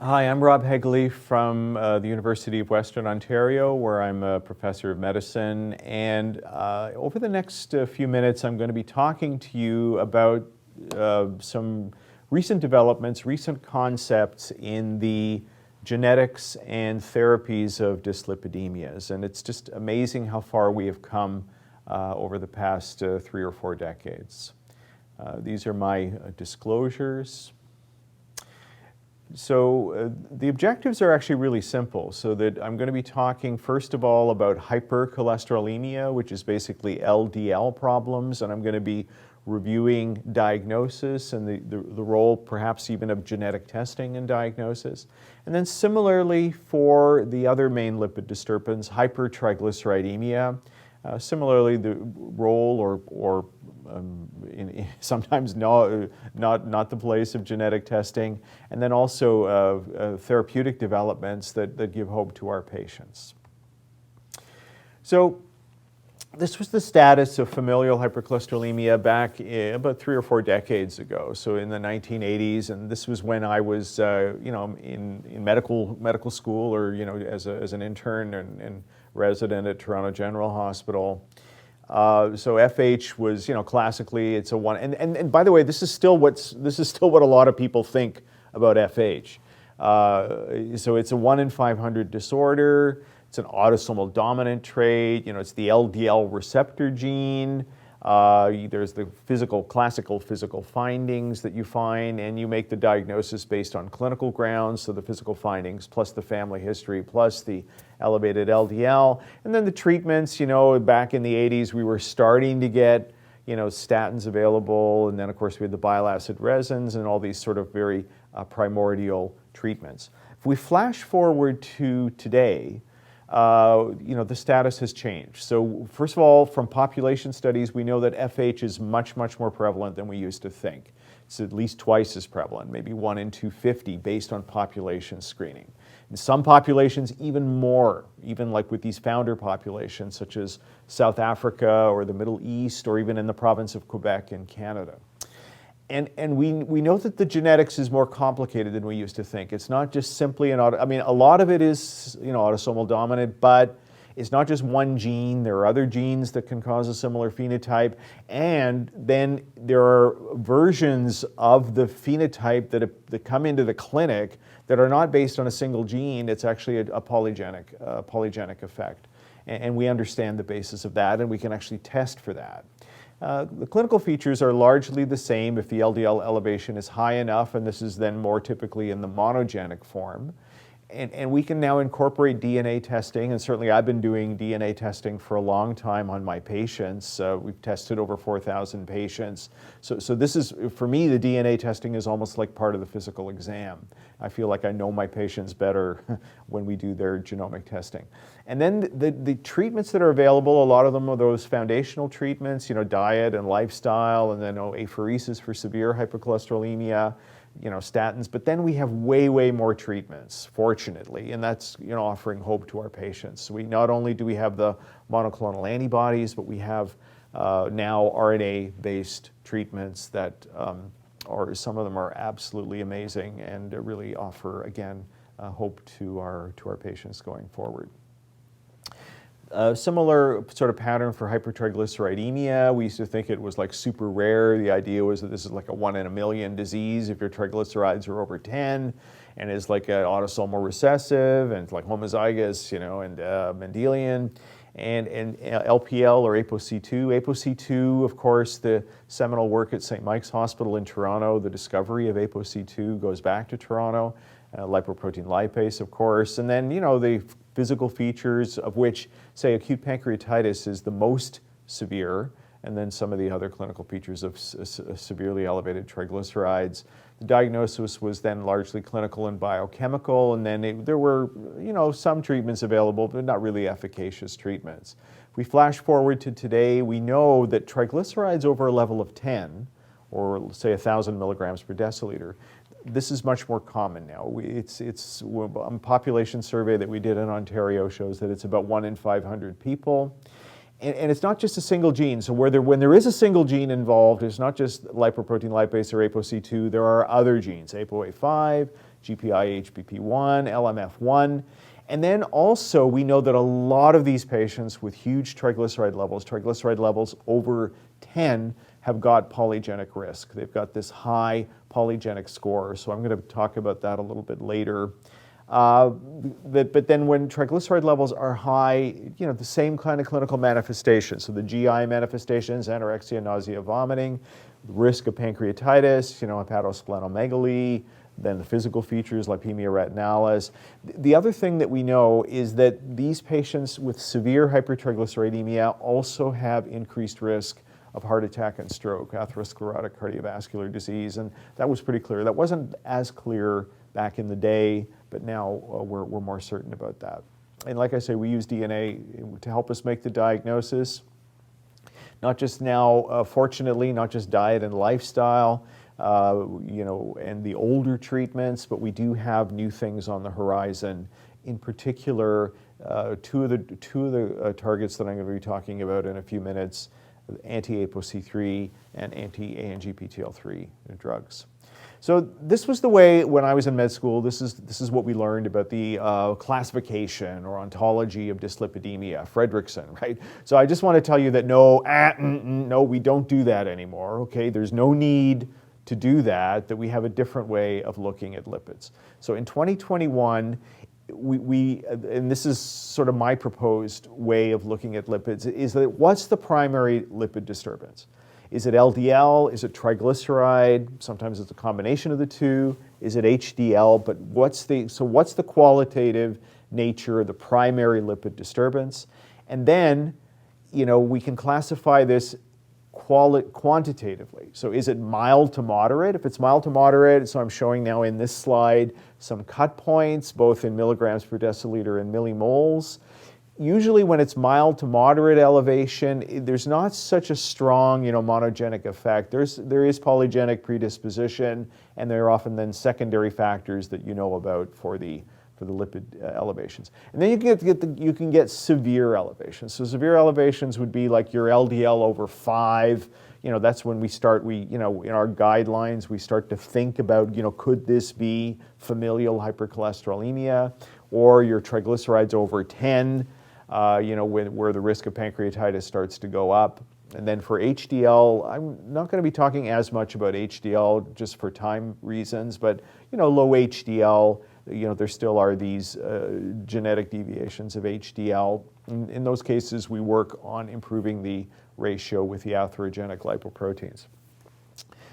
Hi, I'm Rob Hegele from the University of Western Ontario, where I'm a professor of medicine. And over the next few minutes, I'm going to be talking to you about some recent developments, recent concepts in the genetics and therapies of dyslipidemias. And it's just amazing how far we have come over the past 3 or 4 decades. These are my disclosures. So the objectives are actually really simple, so that I'm going to be talking first of all about hypercholesterolemia, which is basically LDL problems, and I'm going to be reviewing diagnosis and the role perhaps even of genetic testing in diagnosis. And then similarly for the other main lipid disturbance, hypertriglyceridemia, similarly the role or sometimes not the place of genetic testing, and then also therapeutic developments that give hope to our patients. So this was the status of familial hypercholesterolemia back about 3 or 4 decades ago, so in the 1980s, and this was when I was in medical school, or as an intern and resident at Toronto General Hospital. So FH was, classically it's a one, and by the way, this is still what a lot of people think about FH. So it's a 1 in 500 disorder. It's an autosomal dominant trait. It's the LDL receptor gene. There's the classical physical findings that you find, and you make the diagnosis based on clinical grounds, so the physical findings plus the family history plus the elevated LDL. And then the treatments, back in the 80s, we were starting to get, statins available, and then of course we had the bile acid resins and all these sort of very primordial treatments. If we flash forward to today, the status has changed. So first of all, from population studies, we know that FH is much, much more prevalent than we used to think. It's at least twice as prevalent, maybe 1 in 250 based on population screening. In some populations, even more, even like with these founder populations, such as South Africa or the Middle East, or even in the province of Quebec in Canada. And we know that the genetics is more complicated than we used to think. It's not just simply a lot of it is, autosomal dominant, but it's not just one gene. There are other genes that can cause a similar phenotype. And then there are versions of the phenotype that come into the clinic that are not based on a single gene. It's actually a polygenic effect. And we understand the basis of that, and we can actually test for that. The clinical features are largely the same if the LDL elevation is high enough, and this is then more typically in the monogenic form. And we can now incorporate DNA testing, and certainly I've been doing DNA testing for a long time on my patients. We've tested over 4,000 patients. So this is, for me, the DNA testing is almost like part of the physical exam. I feel like I know my patients better when we do their genomic testing. And then the treatments that are available, a lot of them are those foundational treatments, diet and lifestyle, and then apheresis for severe hypercholesterolemia, statins, but then we have way more treatments, fortunately, and that's, offering hope to our patients. So we not only do we have the monoclonal antibodies, but we have now RNA-based treatments that some of them are absolutely amazing and really offer, again, hope to our patients going forward. Similar sort of pattern for hypertriglyceridemia. We used to think it was like super rare. The idea was that this is like a 1 in a million disease if your triglycerides are over 10, and is like an autosomal recessive, and it's like homozygous, and Mendelian, and LPL or ApoC2. ApoC2, of course, the seminal work at St. Mike's Hospital in Toronto, the discovery of ApoC2 goes back to Toronto. Lipoprotein lipase, of course, and then, the physical features of which, say, acute pancreatitis is the most severe, and then some of the other clinical features of severely elevated triglycerides. The diagnosis was then largely clinical and biochemical, and then there were, some treatments available, but not really efficacious treatments. If we flash forward to today, we know that triglycerides over a level of 10, or say 1,000 milligrams per deciliter, this is much more common now. A population survey that we did in Ontario shows that it's about 1 in 500 people. And it's not just a single gene. So when there is a single gene involved, it's not just lipoprotein lipase or ApoC2, there are other genes, ApoA5, GPI, HBP1, LMF1. And then also we know that a lot of these patients with huge triglyceride levels over 10, have got polygenic risk. They've got this high polygenic score. So I'm going to talk about that a little bit later. But then when triglyceride levels are high, the same kind of clinical manifestations. So the GI manifestations, anorexia, nausea, vomiting, risk of pancreatitis, hepatosplenomegaly, then the physical features, lipemia retinalis. The other thing that we know is that these patients with severe hypertriglyceridemia also have increased risk of heart attack and stroke, atherosclerotic cardiovascular disease, and that was pretty clear. That wasn't as clear back in the day, but now we're more certain about that. And like I say, we use DNA to help us make the diagnosis. Not just now, fortunately, not just diet and lifestyle, and the older treatments, but we do have new things on the horizon. In particular, two of the targets that I'm going to be talking about in a few minutes, anti-ApoC3 and anti-ANGPTL3 drugs. So this was the way when I was in med school. This is what we learned about the classification or ontology of dyslipidemia, Fredrickson, right? So I just want to tell you that no, we don't do that anymore. Okay, there's no need to do that. That we have a different way of looking at lipids. So in 2021. And this is sort of my proposed way of looking at lipids, is that what's the primary lipid disturbance? Is it LDL? Is it triglyceride? Sometimes it's a combination of the two. Is it HDL? But what's the qualitative nature of the primary lipid disturbance? And then, we can classify this quantitatively. So is it mild to moderate? If it's mild to moderate, so I'm showing now in this slide some cut points, both in milligrams per deciliter and millimoles. Usually when it's mild to moderate elevation, there's not such a strong, monogenic effect. There is polygenic predisposition, and there are often then secondary factors that you know about for the lipid elevations. And then you can get severe elevations. So severe elevations would be like your LDL over 5. That's when in our guidelines, we start to think about, could this be familial hypercholesterolemia, or your triglycerides over 10, where the risk of pancreatitis starts to go up. And then for HDL, I'm not going to be talking as much about HDL just for time reasons, but low HDL, there still are these genetic deviations of HDL. In those cases, we work on improving the ratio with the atherogenic lipoproteins.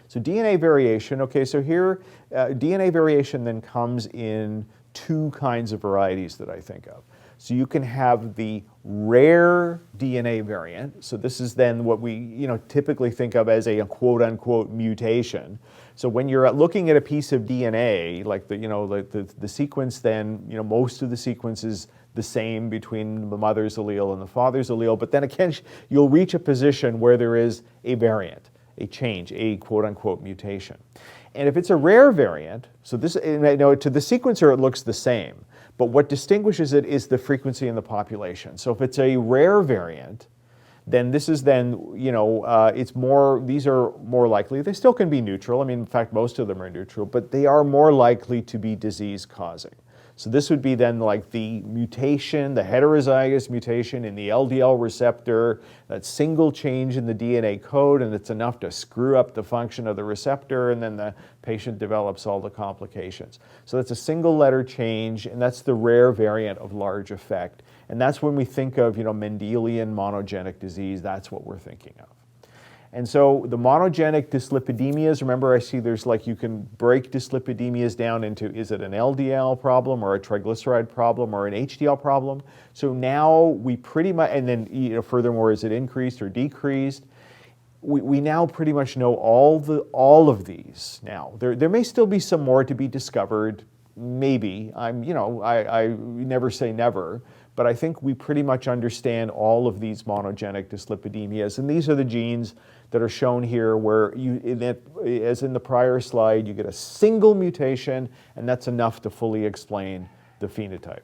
So DNA variation, okay, so here DNA variation then comes in two kinds of varieties that I think of. So you can have the rare DNA variant. So this is then what we typically think of as a quote-unquote mutation. So when you're looking at a piece of DNA, like the sequence, then most of the sequence is the same between the mother's allele and the father's allele. But then again, you'll reach a position where there is a variant, a change, a quote-unquote mutation. And if it's a rare variant, so this, to the sequencer it looks the same. But what distinguishes it is the frequency in the population. So if it's a rare variant, then this is it's more, these are more likely. They still can be neutral. I mean, in fact, most of them are neutral, but they are more likely to be disease causing. So this would be then like the mutation, the heterozygous mutation in the LDL receptor, that single change in the DNA code, and it's enough to screw up the function of the receptor, and then the patient develops all the complications. So that's a single letter change, and that's the rare variant of large effect. And that's when we think of, Mendelian monogenic disease, that's what we're thinking of. And so the monogenic dyslipidemias, remember I see there's you can break dyslipidemias down into, is it an LDL problem or a triglyceride problem or an HDL problem? So now we pretty much, and then furthermore, is it increased or decreased? We now pretty much know all of these now. There may still be some more to be discovered, maybe. I never say never. But I think we pretty much understand all of these monogenic dyslipidemias. And these are the genes that are shown here where, as in the prior slide, you get a single mutation, and that's enough to fully explain the phenotype.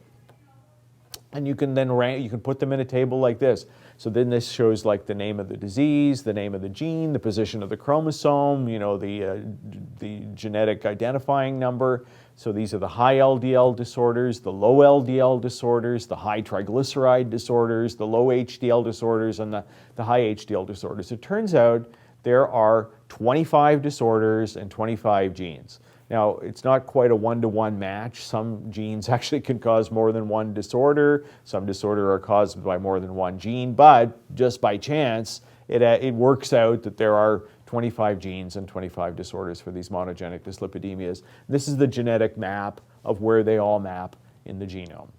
And you can then you can put them in a table like this. So then this shows the name of the disease, the name of the gene, the position of the chromosome, the genetic identifying number. So these are the high LDL disorders, the low LDL disorders, the high triglyceride disorders, the low HDL disorders, and the high HDL disorders. It turns out there are 25 disorders and 25 genes. Now, it's not quite a one-to-one match. Some genes actually can cause more than one disorder. Some disorder are caused by more than one gene, but just by chance, it works out that there are 25 genes and 25 disorders for these monogenic dyslipidemias. This is the genetic map of where they all map in the genome.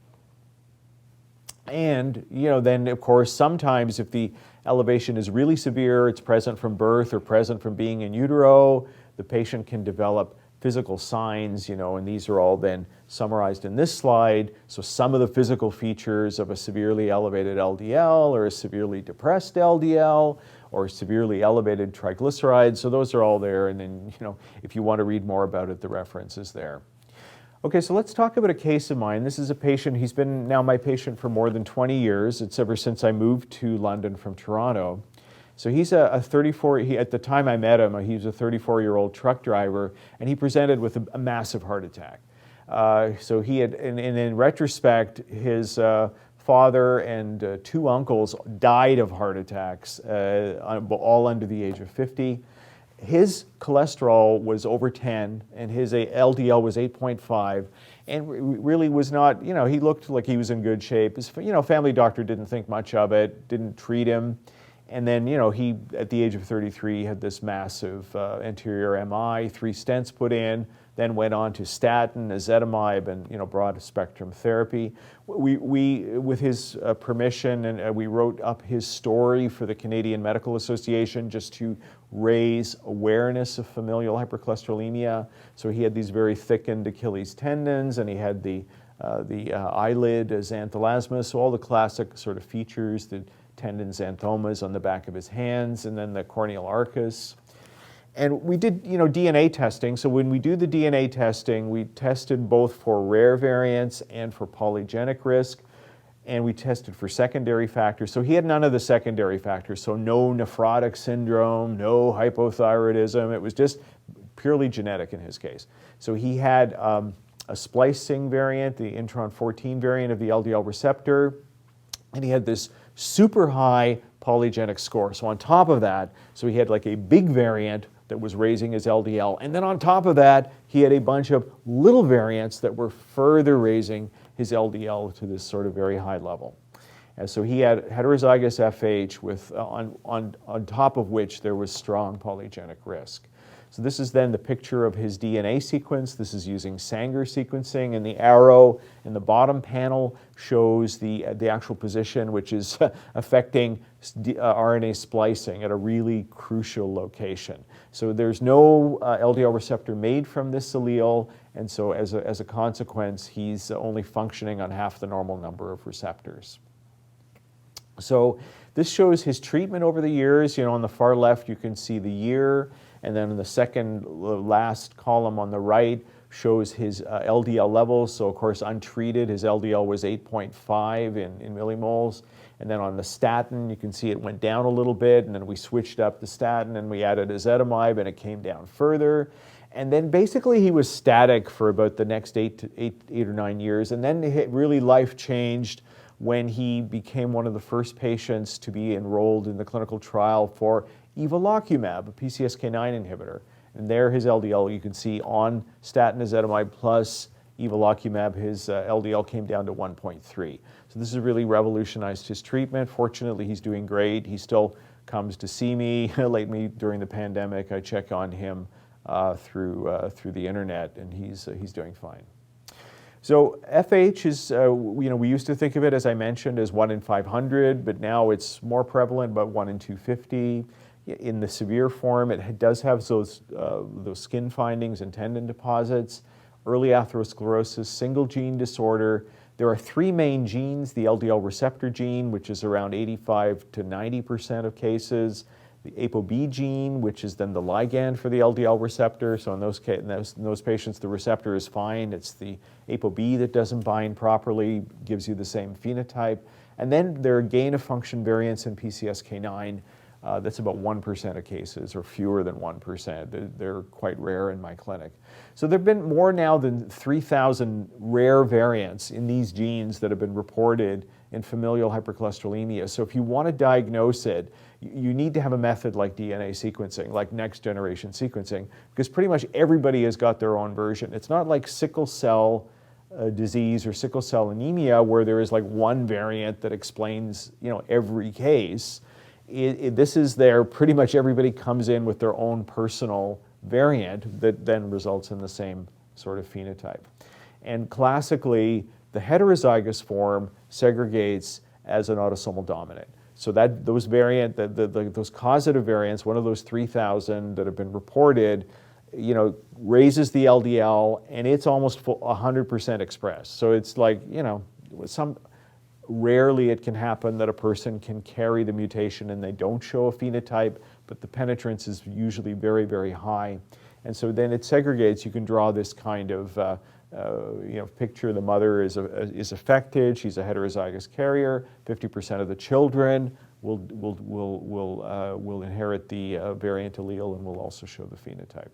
And, then of course, sometimes if the elevation is really severe, it's present from birth or present from being in utero, the patient can develop physical signs, and these are all then summarized in this slide. So some of the physical features of a severely elevated LDL or a severely depressed LDL or severely elevated triglycerides. So those are all there. And then, if you want to read more about it, the reference is there. Okay, so let's talk about a case of mine. This is a patient, he's been now my patient for more than 20 years. It's ever since I moved to London from Toronto. So he's a 34, at the time I met him, he was a 34-year-old truck driver, and he presented with a massive heart attack. So he had, and in retrospect, his father and two uncles died of heart attacks, all under the age of 50. His cholesterol was over 10, and his LDL was 8.5, and really was not, he looked like he was in good shape. His, family doctor didn't think much of it, didn't treat him. And then, he, at the age of 33, had this massive anterior MI, 3 stents put in, then went on to statin, ezetimibe, and, broad spectrum therapy. We with his permission, and we wrote up his story for the Canadian Medical Association just to raise awareness of familial hypercholesterolemia. So he had these very thickened Achilles tendons, and he had the eyelid xanthelasma, so all the classic sort of features, the tendon xanthomas on the back of his hands, and then the corneal arcus. And we did, DNA testing. So when we do the DNA testing, we tested both for rare variants and for polygenic risk, and we tested for secondary factors. So he had none of the secondary factors. So no nephrotic syndrome, no hypothyroidism. It was just purely genetic in his case. So he had a splicing variant, the intron 14 variant of the LDL receptor, and he had this super high polygenic score. So on top of that, so he had like a big variant that was raising his LDL. And then on top of that, he had a bunch of little variants that were further raising his LDL to this sort of very high level. And so he had heterozygous FH with, on top of which there was strong polygenic risk. So this is then the picture of his DNA sequence. This is using Sanger sequencing, and the arrow in the bottom panel shows the actual position, which is affecting RNA splicing at a really crucial location. So there's no LDL receptor made from this allele, and so as a consequence, he's only functioning on half the normal number of receptors. So this shows his treatment over the years. On the far left, you can see the year. And then in the second last column on the right shows his LDL levels. So of course, untreated, his LDL was 8.5 in millimoles. And then on the statin, you can see it went down a little bit. And then we switched up the statin and we added ezetimibe, and it came down further. And then basically he was static for about the next eight or 9 years. And then really life changed when he became one of the first patients to be enrolled in the clinical trial for evolocumab, a PCSK9 inhibitor. And there his LDL, you can see on statin ezetimibe plus evolocumab, his LDL came down to 1.3. So this has really revolutionized his treatment. Fortunately, he's doing great. He still comes to see me. Lately, during the pandemic, I check on him through the internet, and he's doing fine. So FH is, we used to think of it, as I mentioned, as 1 in 500, but now it's more prevalent, about 1 in 250. In the severe form, it does have those skin findings and tendon deposits, early atherosclerosis, single gene disorder. There are 3 main genes: the LDL receptor gene, which is around 85 to 90% of cases, the ApoB gene, which is then the ligand for the LDL receptor. So in those patients, the receptor is fine. It's the ApoB that doesn't bind properly, gives you the same phenotype. And then there are gain of function variants in PCSK9, That's about 1% of cases, or fewer than 1%. They're quite rare in my clinic. So there have been more now than 3,000 rare variants in these genes that have been reported in familial hypercholesterolemia. So if you want to diagnose it, you need to have a method like DNA sequencing, like next generation sequencing, because pretty much everybody has got their own version. It's not like sickle cell disease or sickle cell anemia where there is like one variant that explains, every case. This is pretty much everybody comes in with their own personal variant that then results in the same sort of phenotype. And classically, the heterozygous form segregates as an autosomal dominant. So that those those causative variants, one of those 3,000 that have been reported, raises the LDL, and it's almost 100% expressed. So it's like, rarely it can happen that a person can carry the mutation and they don't show a phenotype, but the penetrance is usually very, very high. And so then it segregates. You can draw this kind of picture. The mother is affected. She's a heterozygous carrier. 50% of the children will inherit the variant allele and will also show the phenotype.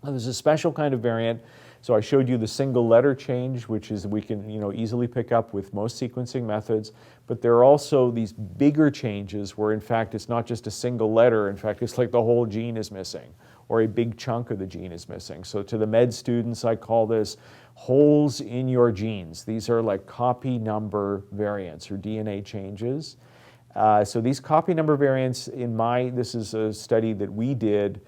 Now, there's a special kind of variant. So I showed you the single letter change, which is we can easily pick up with most sequencing methods. But there are also these bigger changes where, in fact, it's not just a single letter. In fact, it's like the whole gene is missing, or a big chunk of the gene is missing. So to the med students, I call this holes in your genes. These are like copy number variants or DNA changes. So these copy number variants, this is a study that we did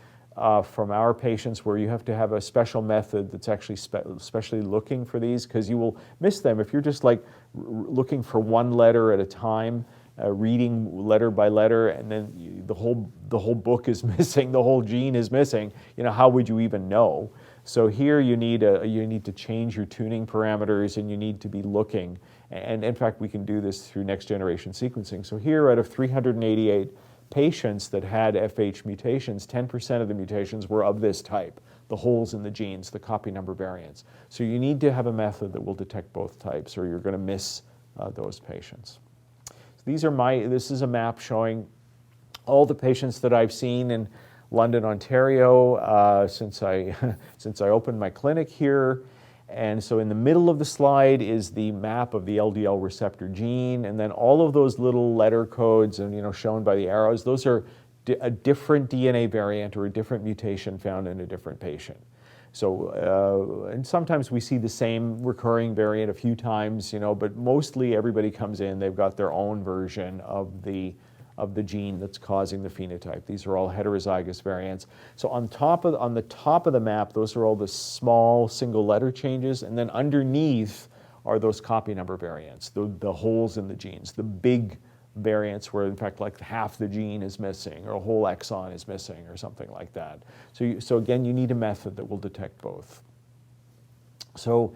from our patients where you have to have a special method that's actually especially looking for these, because you will miss them if you're just like looking for one letter at a time, reading letter by letter, and then the whole book is missing, the whole gene is missing. How would you even know? So here you need to change your tuning parameters, and you need to be looking. And in fact, we can do this through next generation sequencing. So here, out of 388 patients that had FH mutations, 10% of the mutations were of this type, the holes in the genes, the copy number variants. So you need to have a method that will detect both types, or you're going to miss those patients. So this is a map showing all the patients that I've seen in London, Ontario, since I opened my clinic here. And so in the middle of the slide is the map of the LDL receptor gene, and then all of those little letter codes, and shown by the arrows, those are a different DNA variant or a different mutation found in a different patient. So, and sometimes we see the same recurring variant a few times, but mostly everybody comes in, they've got their own version of the gene that's causing the phenotype. These are all heterozygous variants. So on the top of the map, those are all the small single letter changes, and then underneath are those copy number variants, the holes in the genes, the big variants where in fact like half the gene is missing, or a whole exon is missing, or something like that. So again, you need a method that will detect both. So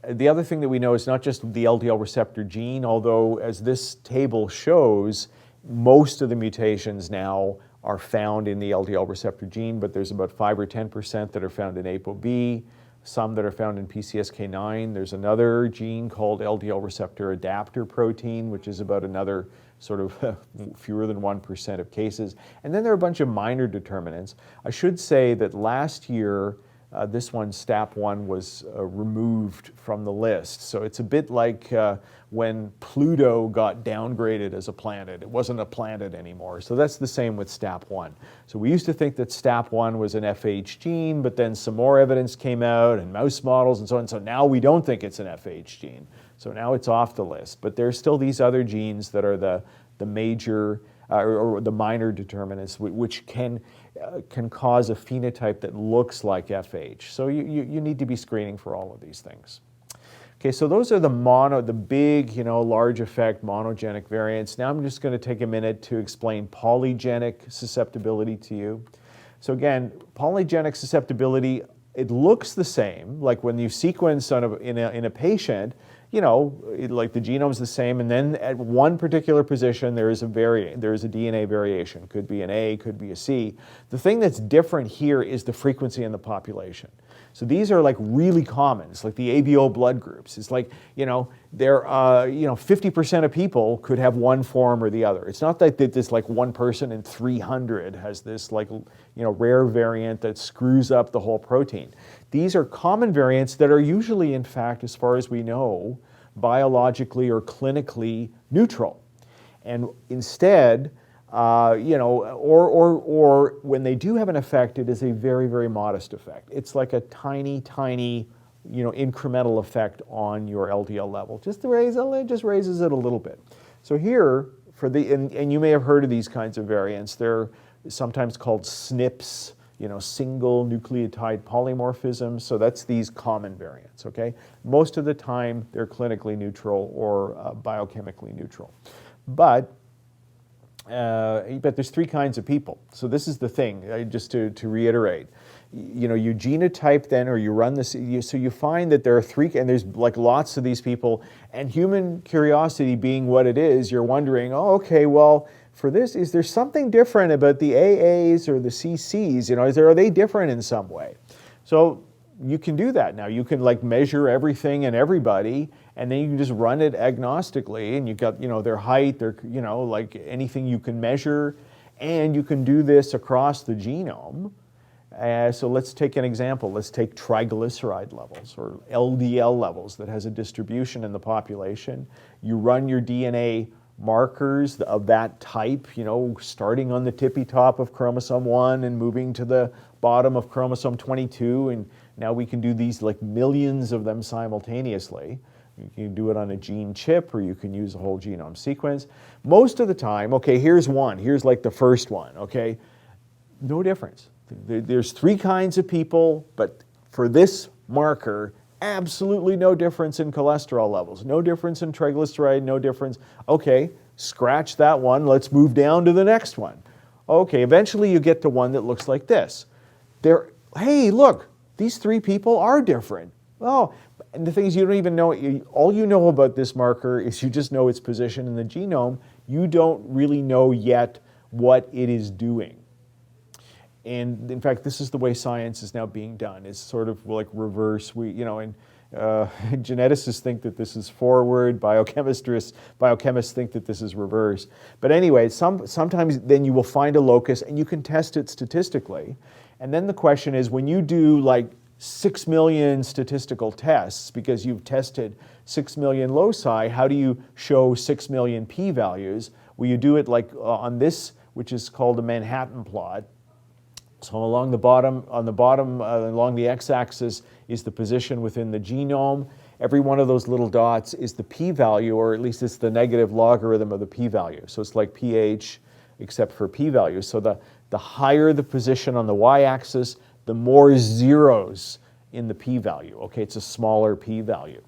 the other thing that we know is not just the LDL receptor gene, although as this table shows, most of the mutations now are found in the LDL receptor gene, but there's about 5 or 10% that are found in ApoB, some that are found in PCSK9. There's another gene called LDL receptor adapter protein, which is about another sort of fewer than 1% of cases. And then there are a bunch of minor determinants. I should say that last year, this one, STAP1, was removed from the list. So it's a bit like when Pluto got downgraded as a planet. It wasn't a planet anymore. So that's the same with STAP1. So we used to think that STAP1 was an FH gene, but then some more evidence came out and mouse models and so on. So now we don't think it's an FH gene. So now it's off the list. But there's still these other genes that are the major or the minor determinants, which can cause a phenotype that looks like FH. So you need to be screening for all of these things. Okay, so those are the big, large effect monogenic variants. Now I'm just going to take a minute to explain polygenic susceptibility to you. So again, polygenic susceptibility, it looks the same, like when you sequence in a patient, like the genome's the same, and then at one particular position there is a DNA variation. Could be an A, could be a C. The thing that's different here is the frequency in the population. So these are like really common. It's like the ABO blood groups. It's like, there, 50% of people could have one form or the other. It's not that this like 1 person in 300 has this like, rare variant that screws up the whole protein. These are common variants that are usually, in fact, as far as we know, biologically or clinically neutral. And instead, or when they do have an effect, it is a very, very modest effect. It's like a tiny, tiny, incremental effect on your LDL level. Just raises it a little bit. So here, and you may have heard of these kinds of variants. They're sometimes called SNPs, single nucleotide polymorphisms. So that's these common variants, okay? Most of the time, they're clinically neutral or biochemically neutral. But there's 3 kinds of people. So this is the thing, just to reiterate. You genotype then, or you run this, so you find that there are 3, and there's like lots of these people, and human curiosity being what it is, you're wondering, oh, okay, well, for this, is there something different about the AAs or the CCs? Are they different in some way? So you can do that now. You can like measure everything and everybody, and then you can just run it agnostically, and you've got, their height, their, like anything you can measure, and you can do this across the genome. So let's take an example. Let's take triglyceride levels or LDL levels that has a distribution in the population. You run your DNA markers of that type, starting on the tippy top of chromosome 1 and moving to the bottom of chromosome 22, and now we can do these like millions of them simultaneously. You can do it on a gene chip, or you can use a whole genome sequence. Most of the time, okay, here's one. Here's like the first one, okay? No difference. There's 3 kinds of people, but for this marker, absolutely no difference in cholesterol levels, no difference in triglyceride, no difference. Okay, scratch that one. Let's move down to the next one. Okay, eventually you get to one that looks like this. Hey, look, these 3 people are different. Oh, and the thing is, you don't even know, all you know about this marker is you just know its position in the genome. You don't really know yet what it is doing. And in fact, this is the way science is now being done. It's sort of like reverse. Geneticists think that this is forward. Biochemists think that this is reverse. But anyway, sometimes then you will find a locus and you can test it statistically. And then the question is, when you do like 6 million statistical tests, because you've tested 6 million loci, how do you show 6 million p-values? Well, you do it like on this, which is called a Manhattan plot. So along the bottom, along the x-axis is the position within the genome. Every one of those little dots is the p-value, or at least it's the negative logarithm of the p-value. So it's like pH, except for p-value. So the higher the position on the y-axis, the more zeros in the p-value. Okay, it's a smaller p-value.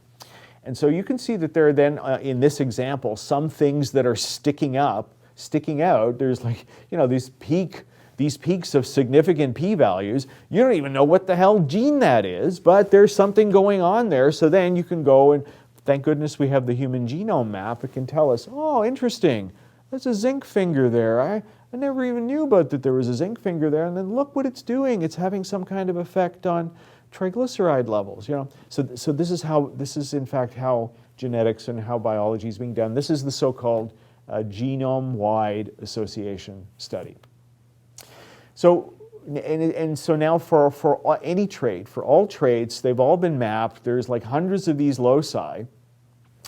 And so you can see that there are then, in this example, some things that are sticking out. There's like, these peaks of significant p-values. You don't even know what the hell gene that is, but there's something going on there. So then you can go and, thank goodness we have the human genome map. It can tell us, oh, interesting, there's a zinc finger there. I never even knew about that there was a zinc finger there. And then look what it's doing. It's having some kind of effect on triglyceride levels. So this is in fact how genetics and how biology is being done. This is the so-called genome-wide association study. So, and so now for any trait, for all traits, they've all been mapped. There's like hundreds of these loci.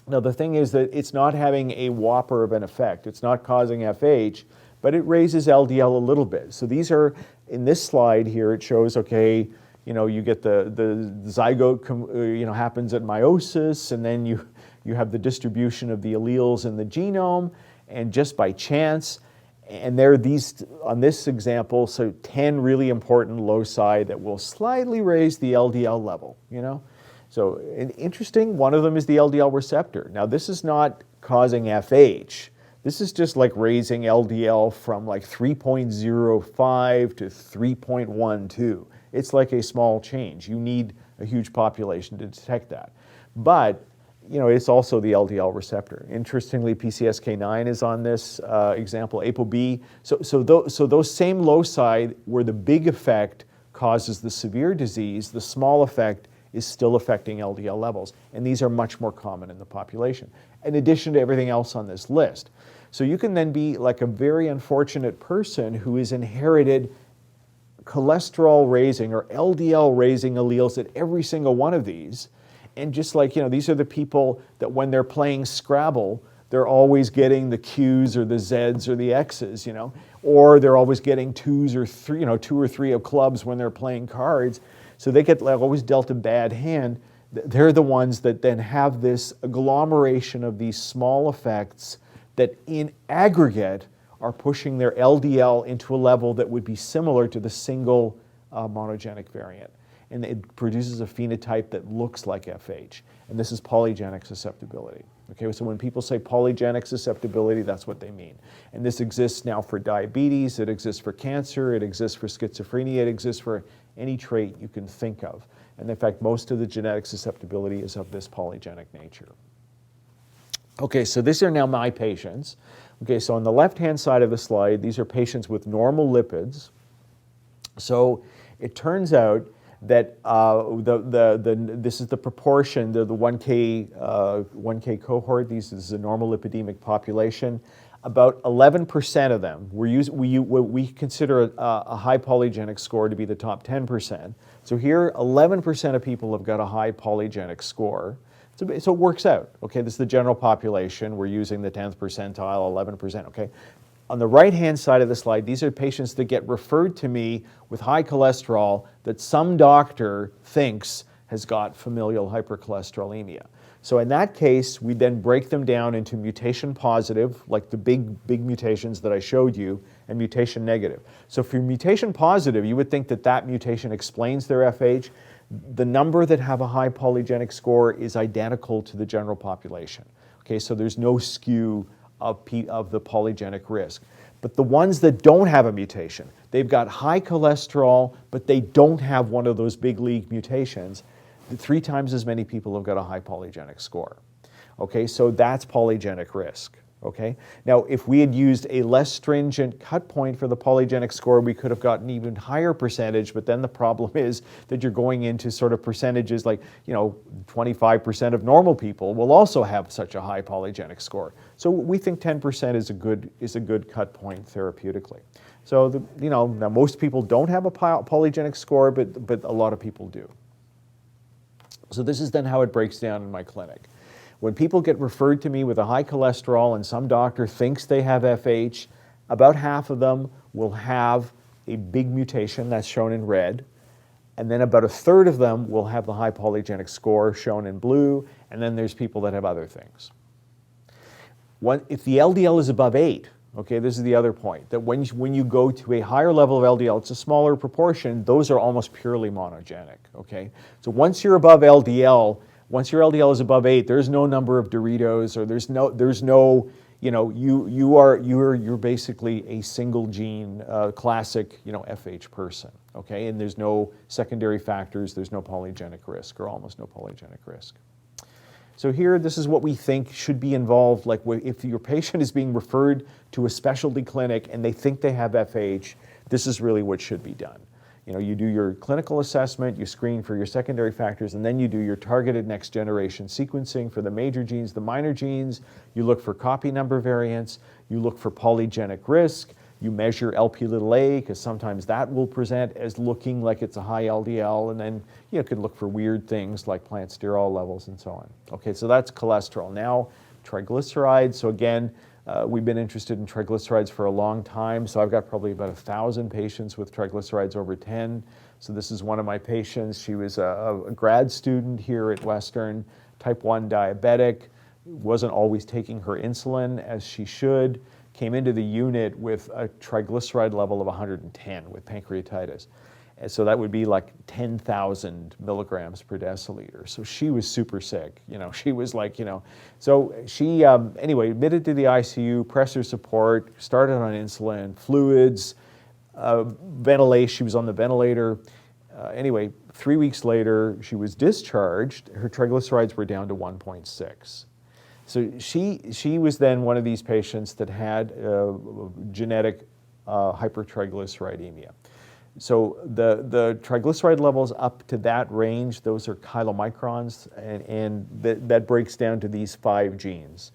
Now the thing is that it's not having a whopper of an effect. It's not causing FH, but it raises LDL a little bit. So these are, in this slide here, it shows, okay, you get the zygote, happens at meiosis, and then you have the distribution of the alleles in the genome, and just by chance, and there are these, on this example, so 10 really important loci that will slightly raise the LDL level, So interesting, one of them is the LDL receptor. Now this is not causing FH. This is just like raising LDL from like 3.05 to 3.12. It's like a small change. You need a huge population to detect that. But it's also the LDL receptor. Interestingly, PCSK9 is on this example, ApoB. So those same loci were the big effect causes the severe disease, the small effect is still affecting LDL levels. And these are much more common in the population, in addition to everything else on this list. So you can then be like a very unfortunate person who has inherited cholesterol raising or LDL raising alleles at every single one of these. And just like, these are the people that when they're playing Scrabble, they're always getting the Q's or the Z's or the X's, or they're always getting 2s or 3, 2 or 3 of clubs when they're playing cards. So they get always dealt a bad hand. They're the ones that then have this agglomeration of these small effects that in aggregate are pushing their LDL into a level that would be similar to the single monogenic variant. And it produces a phenotype that looks like FH. And this is polygenic susceptibility. Okay, so when people say polygenic susceptibility, that's what they mean. And this exists now for diabetes, it exists for cancer, it exists for schizophrenia, it exists for any trait you can think of. And in fact, most of the genetic susceptibility is of this polygenic nature. Okay, so these are now my patients. Okay, so on the left-hand side of the slide, these are patients with normal lipids. So it turns out that this is the proportion, the 1K cohort, this is a normal lipidemic population. About 11% of them, we consider a high polygenic score to be the top 10%. So here, 11% of people have got a high polygenic score. So it works out, okay? This is the general population. We're using the 10th percentile, 11%, okay? On the right-hand side of the slide, these are patients that get referred to me with high cholesterol that some doctor thinks has got familial hypercholesterolemia. So in that case, we then break them down into mutation positive, like the big mutations that I showed you, and mutation negative. So for mutation positive, you would think that that mutation explains their FH. The number that have a high polygenic score is identical to the general population. Okay, so there's no skew of the polygenic risk. But the ones that don't have a mutation, they've got high cholesterol, but they don't have one of those big league mutations, 3 times as many people have got a high polygenic score. Okay, so that's polygenic risk. Okay, now if we had used a less stringent cut point for the polygenic score, we could have gotten even higher percentage, but then the problem is that you're going into sort of percentages like, 25% of normal people will also have such a high polygenic score. So we think 10% is a good cut point therapeutically. So now most people don't have a polygenic score, but a lot of people do. So this is then how it breaks down in my clinic. When people get referred to me with a high cholesterol and some doctor thinks they have FH, about half of them will have a big mutation that's shown in red, and then about a third of them will have the high polygenic score shown in blue, and then there's people that have other things. If the LDL is above 8, okay, this is the other point, that when you go to a higher level of LDL, it's a smaller proportion, those are almost purely monogenic, okay? So once you're above LDL, once your LDL is above 8, there's no number of Doritos, or you're basically a single gene, classic, FH person, okay? And there's no secondary factors, there's no polygenic risk, or almost no polygenic risk. So here, this is what we think should be involved, like if your patient is being referred to a specialty clinic and they think they have FH, this is really what should be done. You do your clinical assessment, you screen for your secondary factors, and then you do your targeted next generation sequencing for the major genes, the minor genes. You look for copy number variants, you look for polygenic risk, you measure Lp(a), because sometimes that will present as looking like it's a high LDL, and then you can look for weird things like plant sterol levels and so on. Okay, so that's cholesterol. Now, triglycerides. So again, we've been interested in triglycerides for a long time, so I've got probably about 1,000 patients with triglycerides over 10. So this is one of my patients. She was a grad student here at Western, type 1 diabetic, wasn't always taking her insulin as she should, came into the unit with a triglyceride level of 110 with pancreatitis. And so that would be like 10,000 milligrams per deciliter. So she was super sick, she was like, So she, anyway, admitted to the ICU, pressor support, started on insulin, fluids, ventilation, she was on the ventilator. Anyway, 3 weeks later, she was discharged. Her triglycerides were down to 1.6. So she was then one of these patients that had genetic hypertriglyceridemia. So the triglyceride levels up to that range, those are chylomicrons, and that breaks down to these 5 genes.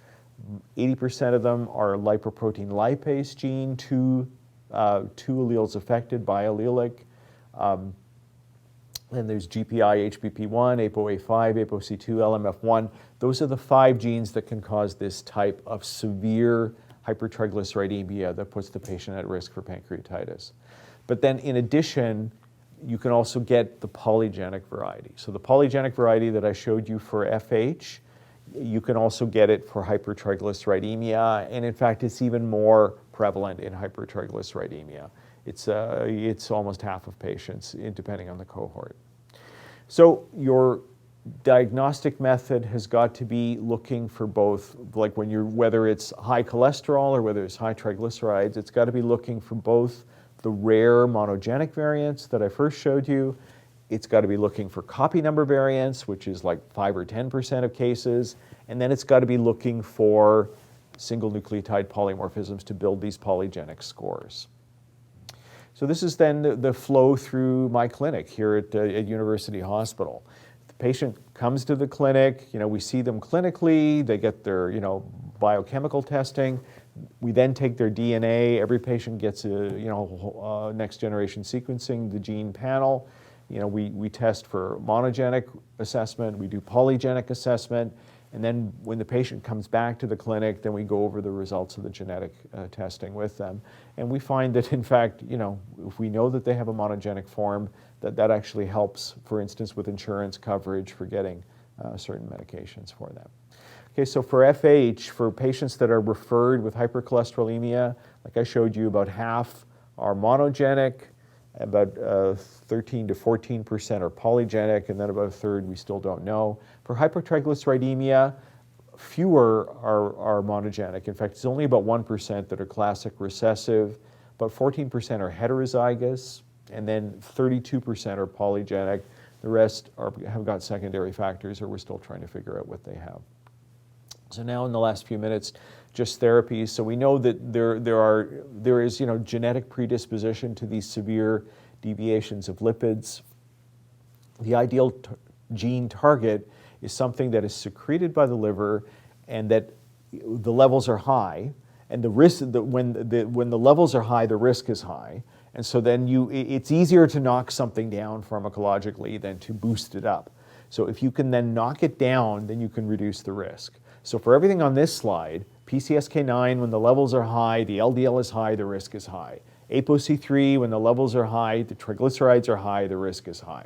80% of them are lipoprotein lipase gene, two alleles affected, biallelic. Then there's GPI, HBP1, ApoA5, ApoC2, LMF1. Those are the 5 genes that can cause this type of severe hypertriglyceridemia that puts the patient at risk for pancreatitis. But then in addition, you can also get the polygenic variety. So the polygenic variety that I showed you for FH, you can also get it for hypertriglyceridemia, and in fact, it's even more prevalent in hypertriglyceridemia. It's almost half of patients, depending on the cohort. So your diagnostic method has got to be looking for both, like whether it's high cholesterol or whether it's high triglycerides, it's got to be looking for both the rare monogenic variants that I first showed you. It's got to be looking for copy number variants, which is like 5 or 10% of cases. And then it's got to be looking for single nucleotide polymorphisms to build these polygenic scores. So this is then the flow through my clinic here at University Hospital. The patient comes to the clinic, we see them clinically, they get their, biochemical testing. We then take their DNA. Every patient gets a next generation sequencing, the gene panel. We test for monogenic assessment, we do polygenic assessment, and then when the patient comes back to the clinic, then we go over the results of the genetic testing with them. And we find that, in fact, if we know that they have a monogenic form, that actually helps, for instance, with insurance coverage for getting certain medications for them. Okay, so for FH, for patients that are referred with hypercholesterolemia, like I showed you, about half are monogenic, about 13 to 14% are polygenic, and then about a third we still don't know. For hypertriglyceridemia, fewer are monogenic. In fact, it's only about 1% that are classic recessive, about 14% are heterozygous, and then 32% are polygenic. The rest have got secondary factors, or we're still trying to figure out what they have. So now in the last few minutes, just therapies. So we know that there is genetic predisposition to these severe deviations of lipids. The ideal gene target is something that is secreted by the liver and that the levels are high, and the risk when the levels are high, the risk is high. And so then it's easier to knock something down pharmacologically than to boost it up. So if you can then knock it down, then you can reduce the risk. So for everything on this slide, PCSK9, when the levels are high, the LDL is high, the risk is high. ApoC3, when the levels are high, the triglycerides are high, the risk is high.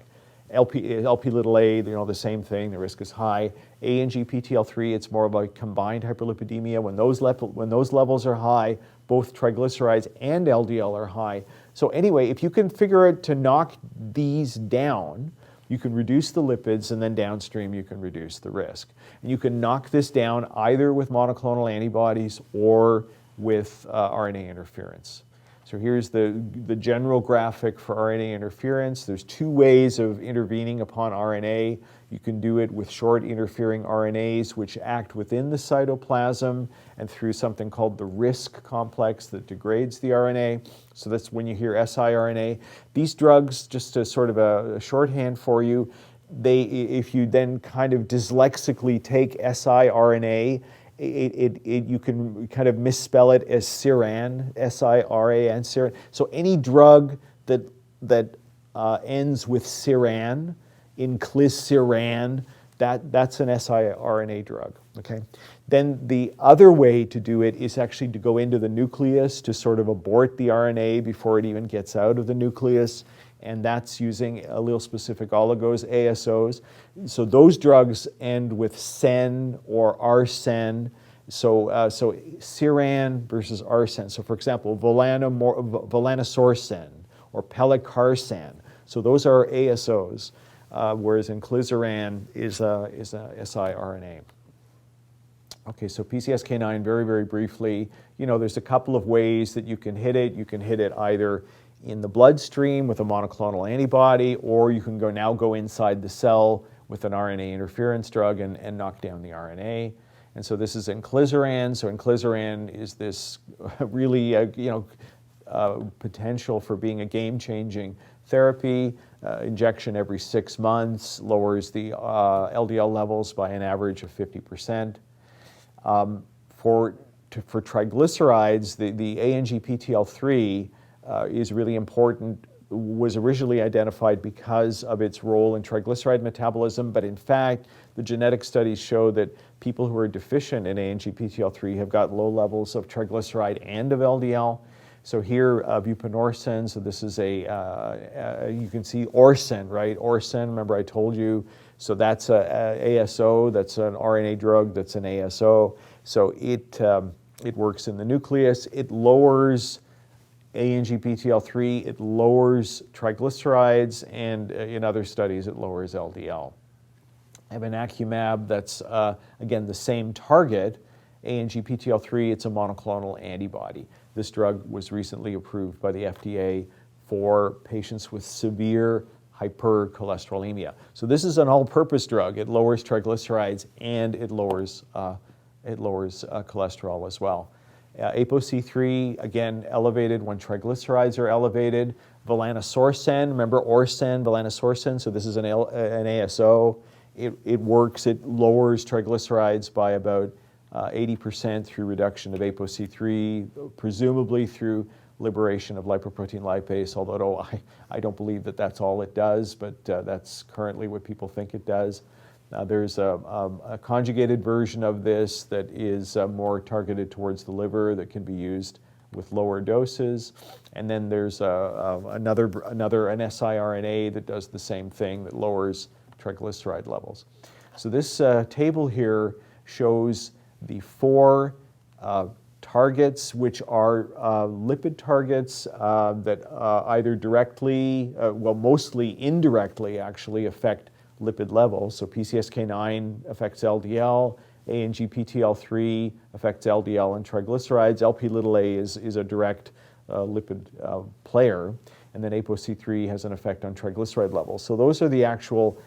LP(a), the same thing, the risk is high. ANGPTL3, it's more of a combined hyperlipidemia. When those levels are high, both triglycerides and LDL are high. So anyway, if you can figure out to knock these down, you can reduce the lipids, and then downstream you can reduce the risk. And you can knock this down either with monoclonal antibodies or with RNA interference. So here's the general graphic for RNA interference. There's 2 ways of intervening upon RNA. You can do it with short interfering RNAs, which act within the cytoplasm and through something called the RISC complex that degrades the RNA. So that's when you hear siRNA. These drugs, just as sort of a shorthand for you, if you then kind of dyslexically take siRNA, you can kind of misspell it as Siran, S-I-R-A-N, Siran. So any drug that ends with Siran, inclisiran, that's an siRNA drug, okay? Then the other way to do it is actually to go into the nucleus to sort of abort the RNA before it even gets out of the nucleus, and that's using allele-specific oligos, ASOs. So those drugs end with sen or arsen. So Siran versus arsen. So for example, volanesorsen or pelacarsen. So those are ASOs, whereas inclisiran is a siRNA. Okay, so PCSK9, very, very briefly, there's a couple of ways that you can hit it. You can hit it either in the bloodstream with a monoclonal antibody, or you can now go inside the cell with an RNA interference drug and knock down the RNA. And so this is inclisiran. So inclisiran is this really, potential for being a game-changing therapy. Injection every 6 months lowers the LDL levels by an average of 50%. For triglycerides, the ANGPTL3 is really important, was originally identified because of its role in triglyceride metabolism, but in fact, the genetic studies show that people who are deficient in ANGPTL3 have got low levels of triglyceride and of LDL. So here, buprenorphine, so this is you can see Orsen, right? Orsen, remember I told you, so that's a ASO, that's an RNA drug, that's an ASO. So it works in the nucleus, it lowers ANGPTL3, it lowers triglycerides, and in other studies it lowers LDL. Evinacumab, that's again the same target, ANGPTL3, it's a monoclonal antibody. This drug was recently approved by the FDA for patients with severe hypercholesterolemia. So this is an all-purpose drug. It lowers triglycerides and it lowers cholesterol as well. ApoC3, again, elevated when triglycerides are elevated. Volanesorsen, remember Orsen, volanesorsen, so this is an ASO. It works, it lowers triglycerides by about 80% through reduction of ApoC3, presumably through liberation of lipoprotein lipase, although I don't believe that that's all it does, but that's currently what people think it does. There's a conjugated version of this that is more targeted towards the liver that can be used with lower doses. And then there's another siRNA that does the same thing, that lowers triglyceride levels. So this table here shows the 4 targets, which are lipid targets that either directly, well, mostly indirectly actually affect lipid levels. So PCSK9 affects LDL, ANGPTL3 affects LDL and triglycerides, Lp(a) is a direct lipid player, and then ApoC3 has an effect on triglyceride levels. So those are the actual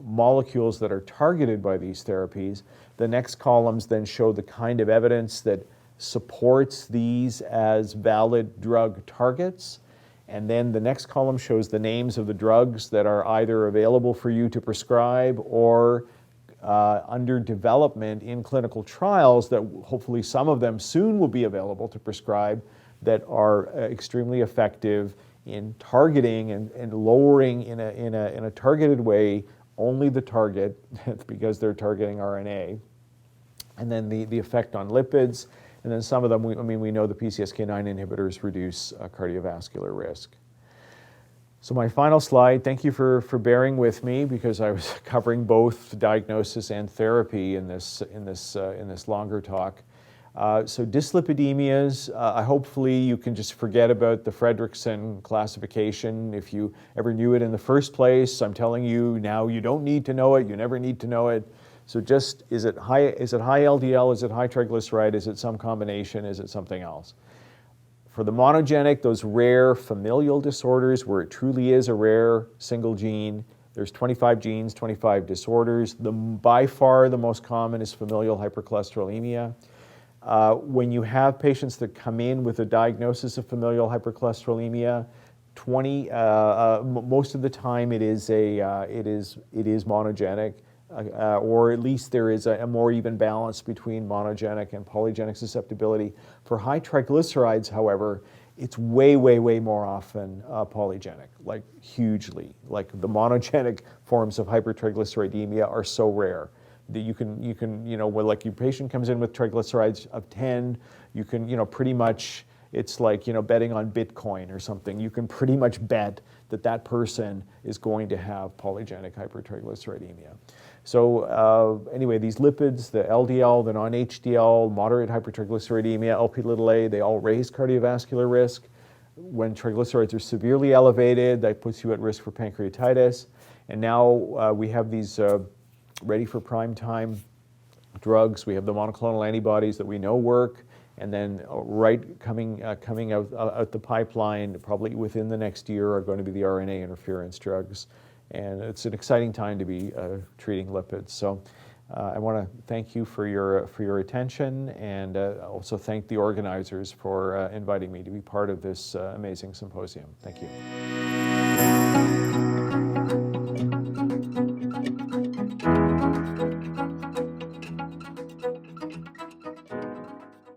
molecules that are targeted by these therapies. The next columns then show the kind of evidence that supports these as valid drug targets. And then the next column shows the names of the drugs that are either available for you to prescribe or under development in clinical trials, that hopefully some of them soon will be available to prescribe, that are extremely effective in targeting and lowering in a targeted way only the target, because they're targeting RNA. And then the effect on lipids. And then some of them, we know the PCSK9 inhibitors reduce cardiovascular risk. So my final slide, thank you for bearing with me, because I was covering both diagnosis and therapy in this longer talk. So dyslipidemias, hopefully you can just forget about the Fredrickson classification. If you ever knew it in the first place, I'm telling you now, you don't need to know it, you never need to know it. So just, is it high LDL, is it high triglyceride, is it some combination, is it something else? For the monogenic, those rare familial disorders where it truly is a rare single gene, there's 25 genes, 25 disorders. By far the most common is familial hypercholesterolemia. When you have patients that come in with a diagnosis of familial hypercholesterolemia, most of the time it is monogenic. Or at least there is a more even balance between monogenic and polygenic susceptibility. For high triglycerides, however, it's way, way, way more often polygenic, like hugely. Like the monogenic forms of hypertriglyceridemia are so rare that you can, when like your patient comes in with triglycerides of 10, you can, pretty much, it's like, betting on Bitcoin or something. You can pretty much bet that that person is going to have polygenic hypertriglyceridemia. So anyway, these lipids, the LDL, the non-HDL, moderate hypertriglyceridemia, Lp(a), they all raise cardiovascular risk. When triglycerides are severely elevated, that puts you at risk for pancreatitis. And now we have these ready for prime time drugs. We have the monoclonal antibodies that we know work. And then coming out the pipeline, probably within the next year, are going to be the RNA interference drugs. And it's an exciting time to be treating lipids. So I want to thank you for your attention, and also thank the organizers for inviting me to be part of this amazing symposium. Thank you.